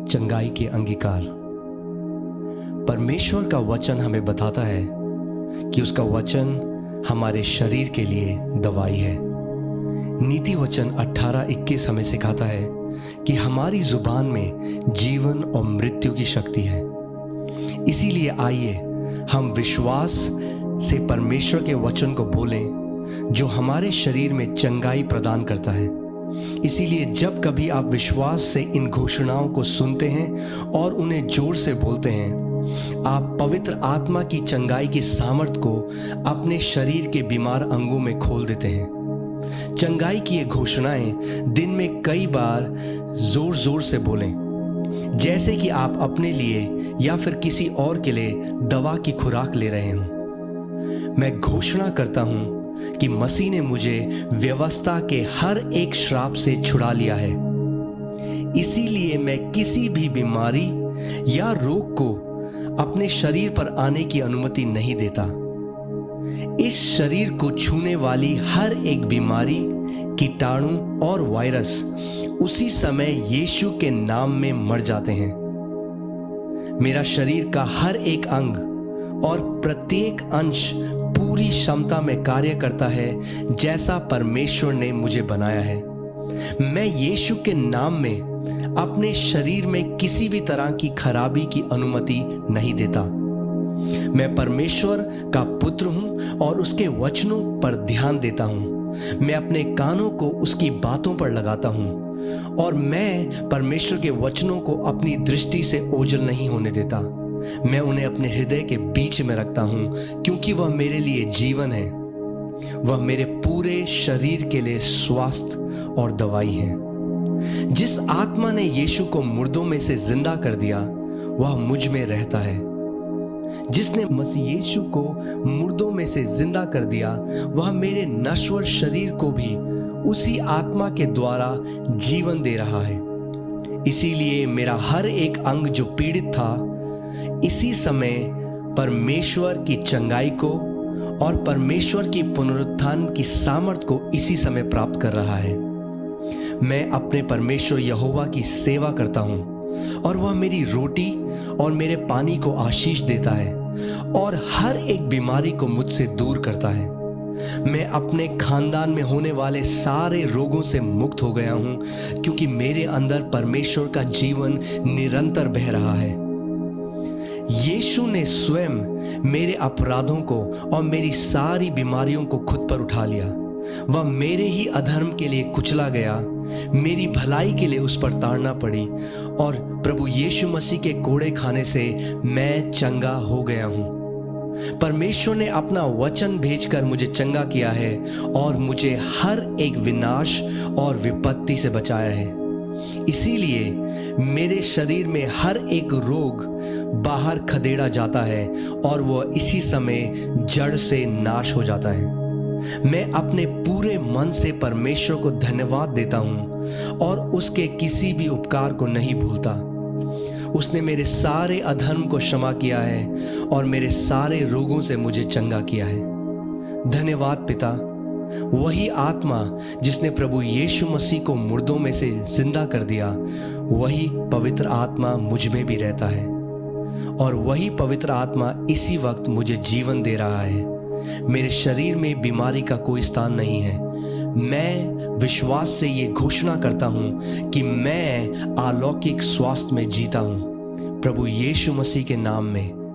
चंगाई के अंगीकार। परमेश्वर का वचन हमें बताता है कि उसका वचन हमारे शरीर के लिए दवाई है। नीति वचन 18:21 हमें सिखाता है कि हमारी जुबान में जीवन और मृत्यु की शक्ति है। इसीलिए आइए हम विश्वास से परमेश्वर के वचन को बोलें जो हमारे शरीर में चंगाई प्रदान करता है। इसीलिए जब कभी आप विश्वास से इन घोषणाओं को सुनते हैं और उन्हें जोर से बोलते हैं, आप पवित्र आत्मा की चंगाई की सामर्थ को अपने शरीर के बीमार अंगों में खोल देते हैं। चंगाई की ये घोषणाएं दिन में कई बार जोर जोर से बोलें, जैसे कि आप अपने लिए या फिर किसी और के लिए दवा की खुराक ले रहे हों। मैं घोषणा करता हूं कि मसीह ने मुझे व्यवस्था के हर एक श्राप से छुड़ा लिया है। इसीलिए मैं किसी भी बीमारी या रोग को अपने शरीर पर आने की अनुमति नहीं देता। इस शरीर को छूने वाली हर एक बीमारी, कीटाणु और वायरस उसी समय यीशु के नाम में मर जाते हैं। मेरा शरीर का हर एक अंग और प्रत्येक अंश पूरी क्षमता में कार्य करता है जैसा परमेश्वर ने मुझे बनाया है। मैं यीशु के नाम में अपने शरीर में किसी भी तरह की खराबी की अनुमति नहीं देता। मैं परमेश्वर का पुत्र हूं और उसके वचनों पर ध्यान देता हूं। मैं अपने कानों को उसकी बातों पर लगाता हूं और मैं परमेश्वर के वचनों को अपनी दृष्टि से ओझल नहीं होने देता। मैं उन्हें अपने हृदय के बीच में रखता हूं क्योंकि वह मेरे लिए जीवन है। वह मेरे पूरे शरीर के लिए स्वास्थ्य और दवाई है। जिस आत्मा ने यीशु को मुर्दों में से जिंदा कर दिया, वह मुझ में रहता है। जिसने मसीह यीशु को मुर्दों में से जिंदा कर दिया, वह मेरे नश्वर शरीर को भी उसी आत्मा के द्वारा जीवन दे रहा है। इसीलिए मेरा हर एक अंग जो पीड़ित था, इसी समय परमेश्वर की चंगाई को और परमेश्वर की पुनरुत्थान की सामर्थ को इसी समय प्राप्त कर रहा है। मैं अपने परमेश्वर यहोवा की सेवा करता हूं और वह मेरी रोटी और मेरे पानी को आशीष देता है और हर एक बीमारी को मुझसे दूर करता है। मैं अपने खानदान में होने वाले सारे रोगों से मुक्त हो गया हूं क्योंकि मेरे अंदर परमेश्वर का जीवन निरंतर बह रहा है। यीशु ने स्वयं मेरे अपराधों को और मेरी सारी बीमारियों को खुद पर उठा लिया। वह मेरे ही अधर्म के लिए कुचला गया, मेरी भलाई के लिए उस पर ताड़ना पड़ी और प्रभु यीशु मसीह के कोड़े खाने से मैं चंगा हो गया हूं। परमेश्वर ने अपना वचन भेजकर मुझे चंगा किया है और मुझे हर एक विनाश और विपत्ति से बचाया है। इसीलिए मेरे शरीर में हर एक रोग बाहर खदेड़ा जाता है और वह इसी समय जड़ से नाश हो जाता है। मैं अपने पूरे मन से परमेश्वर को धन्यवाद देता हूं और उसके किसी भी उपकार को नहीं भूलता। उसने मेरे सारे अधर्म को क्षमा किया है और मेरे सारे रोगों से मुझे चंगा किया है। धन्यवाद पिता। वही आत्मा जिसने प्रभु यीशु मसीह को मुर्दों में से जिंदा कर दिया, वही पवित्र आत्मा मुझ में भी रहता है और वही पवित्र आत्मा इसी वक्त मुझे जीवन दे रहा है। मेरे शरीर में बीमारी का कोई स्थान नहीं है। मैं विश्वास से ये घोषणा करता हूं कि मैं अलौकिक स्वास्थ्य में जीता हूं। प्रभु यीशु मसीह के नाम में